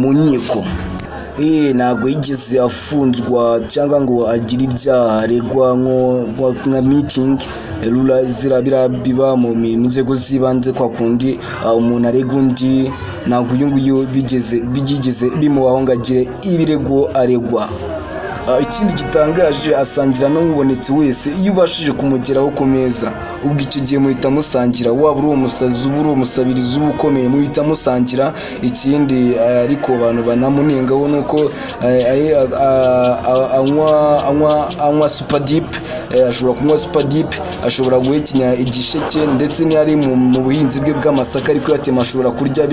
mu nkiko. Ntabwo yigeze afunzwa cyangwa ngo agire ibyaha aregwa nka meeting rura zirabira biba mu nzego zibanze kwa kundi umuntu arega undi. Ntabwo uyu nguyu bigeze bimubaho ngo agire ibirego aregwa. Ikindi gitangaje asangira n'ubonetse wese iyo ubashije kumugeraho ku meza, ubwo icyo gihe muhita musangira, waba uri umusazi uba uri umusabirizi uba ukomeye muhita musangira. Ikindi ariko abantu banamunengaho nuko anywa super deep, ashobora kunywa super deep, ashobora guhekenya igisheke, ndetse n'ari mu buhinzi bwe bw'amasaka ariko yatema ashobora kurya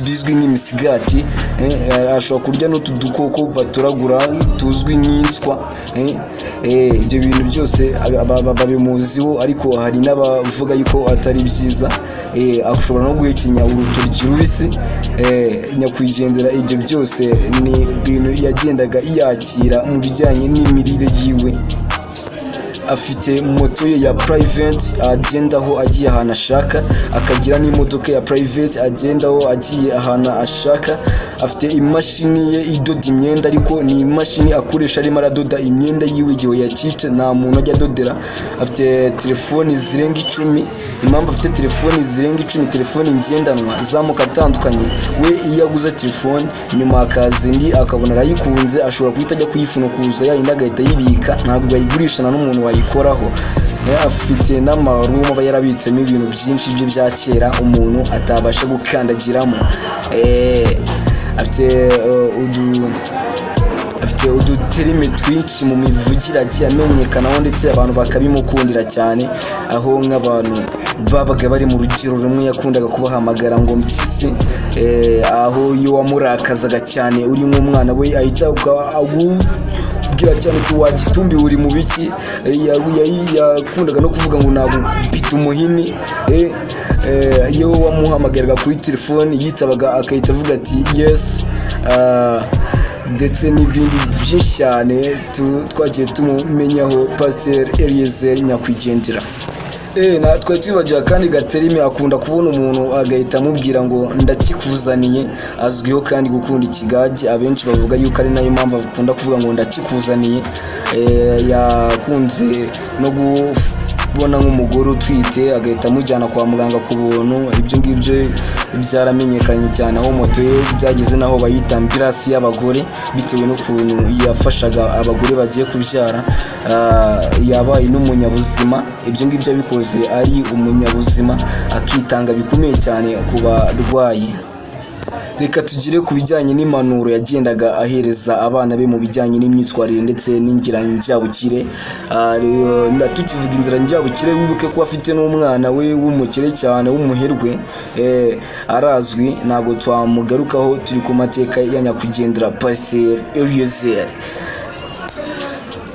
bizwi nk'imisigati, ashobora kurya n'utu dukoko baturagura tuzwi nk'inswa. Ibyo bintu byose babimuziho, ariko hari n'abavuga yuko atari byiza. Ashobora no guhekenya urutoryi rubisi, nyakwigendera. Ibyo byose ni ibintu yagendaga yakira mu bijyanye n'imirire yiwe. Afite moto ye ya private agendaho agiye ahantu ashaka, akagira n'imodoka ya private agendaho agiye ahantu ashaka. Afite imashini ye idoda imyenda, ariko ni imashini akoresha arimo aradoda imyenda yiwe igihe yacitse, nta muntu ajya adodera. Afite telefoni zirenga 10. Impamvu afite telefoni zirenga 10, telefoni ngendanwa z'amoko atandukanye. We iyo aguze telefoni nyuma akaza indi akabona arayikunze, ashobora guhita ajya kuyifunukuza yayindi agahita yibika, ntabwo yayigurishana n'umuntu wayikoraho. Afite n'amarumu aba yarabitsemo ibintu byinshi bye bya kera umuntu atabasha gukandagiramo. Afite uduterime twinshi mu mivugire agiye amenyekanaho, ndetse abantu bakabimukundira cyane, aho nk'abantu babaga bari mu rugero rumwe yakundaga kubahamagara ngo mpyisi. Aho iyo wamurakazaga cyane uri nk'umwana we ahita bwira cyane ati wagitumbi uri mu biki. Yakundaga no kuvuga ngo nagupita umuhini. Iyo wamuhamagaraga kuri telefoni yitabaga akahita avuga ati yes, ndetse n'ibindi byinshi cyane twagiye tumumenyaho pasiteri eriyezeri nyakwigendera. Twari twibagira kandi gaterime akunda kubona umuntu agahita amubwira ngo ndakikuzaniye. Azwiho kandi gukunda ikigage, abenshi bavuga yuko ari nayo mpamvu akunda kuvuga ngo ndakikuzaniye. Yakunze no kubona nk'umugore utwite agahita amujyana kwa muganga ku buntu. Ibyo ngibyo byaramenyekanye cyane, aho moto ye byageze naho bayita ambulance y'abagore bitewe n'ukuntu yafashaga abagore bagiye kubyara. Yabaye n'umunyabuzima. Ibyo ngibyo abikoze ari umunyabuzima, akitanga bikomeye cyane ku barwayi. Reka tugire ku bijyanye n'impanuro yagendaga ahereza abana be mu bijyanye n'imyitwarire ndetse n'inzira njyabukire. Tukivuga inzira njyabukire, wibuke ko afite n'umwana we w'umukire cyane w'umuherwe, arazwi, ntabwo twamugarukaho. Turi ku mateka ya nyakwigendera pasiteri eriyezeri.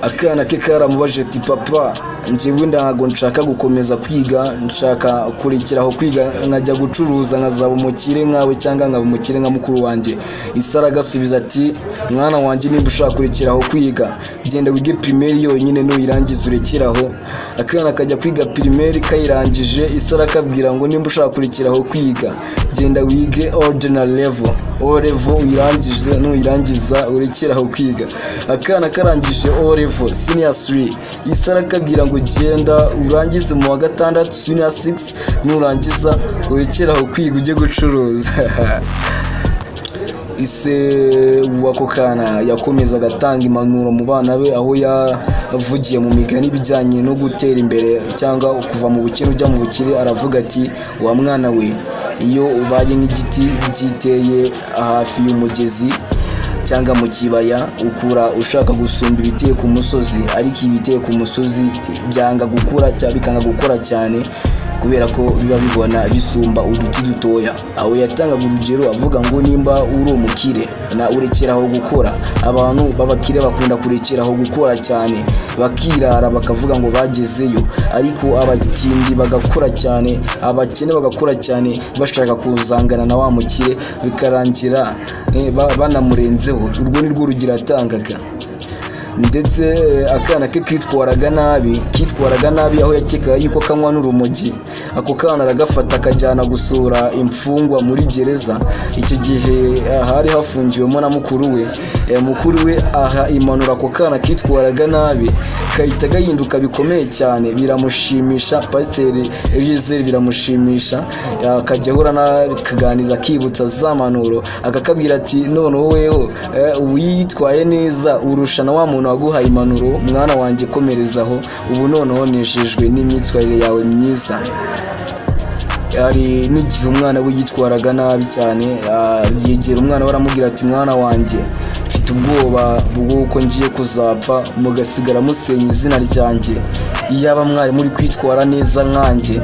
Akana ke karamubajije ati papa, njyewe ntabwo nshaka gukomeza kwiga, nshaka kurekeraho kwiga nkajya gucuruza nkazaba umukire nkawe cyangwa nkaba umukire nka mukuru wanjye. Isara agasubiza ati mwana wanjye, nimba ushaka kurekeraho kwiga genda wige primaire yonyine, nuyirangiza urekeraho. Akana kajya kwiga primaire kayirangije, Isara akabwira ngo nimba ushaka kurekeraho kwiga genda wige ordinary level, O level uyirangije, nuyirangiza urekeraho kwiga. Akana karangije O level senior 3, Isara akabwira ngo genda urangize mu wa gatandatu senior 6, nurangiza urekeraho kwiga ujye gucuruza. Ise wako kana yakomeza gatanga impanuro mu bana be, aho yavugiye mu migani bijyanye no gutera imbere cyangwa kuva mu bukene ujya mu bukire. Aravuga ati wa mwana we, iyo ubaye nk'igiti giteye hafi y'umugezi cyangwa mu kibaya, ukura ushaka gusumba ibiteye ku musozi, ariko ibiteye ku musozi byanga gukura cyangwa bikanga gukora cyane kubera ko biba bibona bisumba uduti dutoya. Aho yatangaga urugero avuga ngo nimba uri umukire na urekeraho gukora. Abantu babakire bakunda kurekeraho gukora cyane, bakirara bakavuga ngo bagezeyo, ariko abatindi bagakora cyane, abakene bagakora cyane bashaka kuzangana na wa mukire, bikarangira banamurenzeho. Urwo ni rwo rugira atangaga. ndetse akana ke kitwaraga nabi aho yakekaga yuko kanywa n'urumogi. Ako kana aragafata akajyana gusura imfungwa muri gereza. Icyo gihe hari hafungiwemo na mukuru we aha imanura ako kana kitwaraga nabi kahita gahinduka bikomeye cyane, biramushimisha. Pasiteri eriyezeri biramushimisha, akajya ahora akaganiza akibutsa za manuro, akakabwira ati noneho weho witwaye neza urusha na wa muntu waguhaye impanuro, mwana wanjye komerezaho, ubu noneho nejejwe n'imyitwarire yawe myiza. Hari n'igihe umwana we yitwaraga nabi cyane, yegera umwana we aramubwira ati mwana wanjye mfite ubwoba bw'uko ngiye kuzapfa mugasigara musenya izina ryanjye, iyaba mwari muri kwitwara neza nkanjye.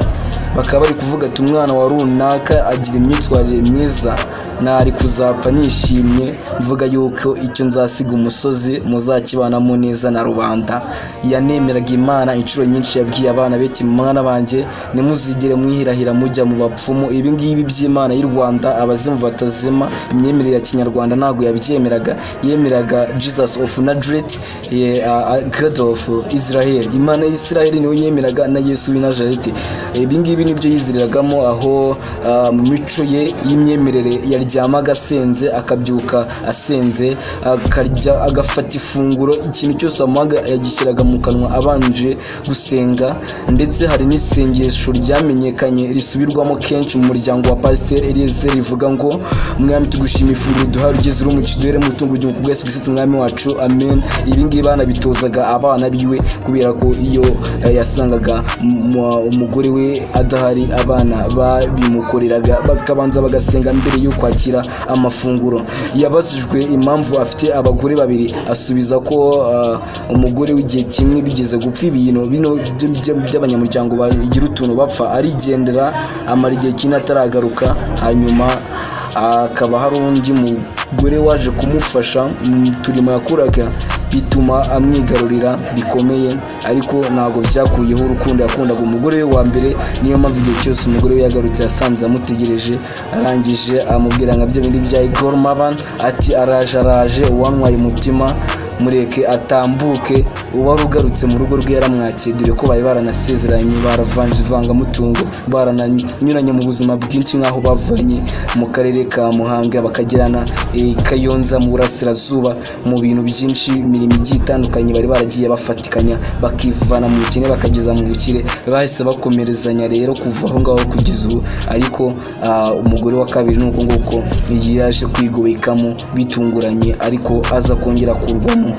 Bakaba bari kuvuga ati umwana wa runaka agira imyitwarire myiza, nari kuzapfa nishimye mvuga yuko icyo nzasiga umusozi muzakibanamo neza na rubanda. Yanemeraga Imana inshuro nyinshi, yabwiye abana be ati mwana banjye nimuzigere mwihirahira mujya mu bapfumu. Ibi ngibi by'Imana y'u Rwanda abazimu batazima, imyemerere ya kinyarwanda ntabwo yabyemeraga. Yemeraga Jesus of Nazareth, God of Israel, Imana y'Isiraheli niyo yemeraga, na Yesu w'i Nazareti. Ibi ngibi nibyo yiziriragamo, aho mu mico ye y'imyemerere yaryamaga asenze, akabyuka asenze, akarya agafata ifunguro, ikintu cyose amuhaga yagishyiraga mu kanwa abanje gusenga. Ndetse hari n'isengesho ryamenyekanye risubirwamo kenshi mu muryango wa pasiteri eriyezeri rivuga ngo mwami tugushima ifunguro duhaye ugeze uri mu kiduhere mutungo igihugu bwa Yesu Kristo umwami wacu, amen. Ibi ngibi banabitozaga abana biwe, kubera ko iyo yasangaga umugore we adahari abana babimukoreraga bakabanza bagasenga mbere yo kwakira amafunguro. Yabazijwe impamvu afite abagore babiri, asubiza ko umugore w'igihe kimwe bigeze gupfa ibintu bino by'abanyamuryango bagira utuntu bapfa, arigendera amara igihe kinini ataragaruka. Hanyuma akaba hari undi mugore waje kumufasha mu turimo yakoraga, bituma amwigarurira bikomeye, ariko ntabwo byakuyeho urukundo yakundaga umugore we wa mbere. Niyo mpamvu igihe cyose umugore we yagarutse yasanze amutegereje, arangije amubwira nka bya bindi bya Igor Maban ati araje uwantwaye umutima mureke atambuke. Uwari ugarutse mu rugo rwe yaramwakiye, dore ko bari baranasezeranye, baravanga mutungo, barananyuranye mu buzima bwinshi, nk'aho bavanye mu karere ka Muhanga bakagirana Kayonza mu burasirazuba, mu bintu byinshi, imirimo igiye itandukanye bari baragiye bafatikanya, bakivana mu bukene bakageza mu bukire. Bahise bakomerezanya rero kuva aho ngaho kugeza ubu. Ariko umugore wa kabiri nuko nguko yaje kwigobekamo bitunguranye, ariko aza kongera kurwamo.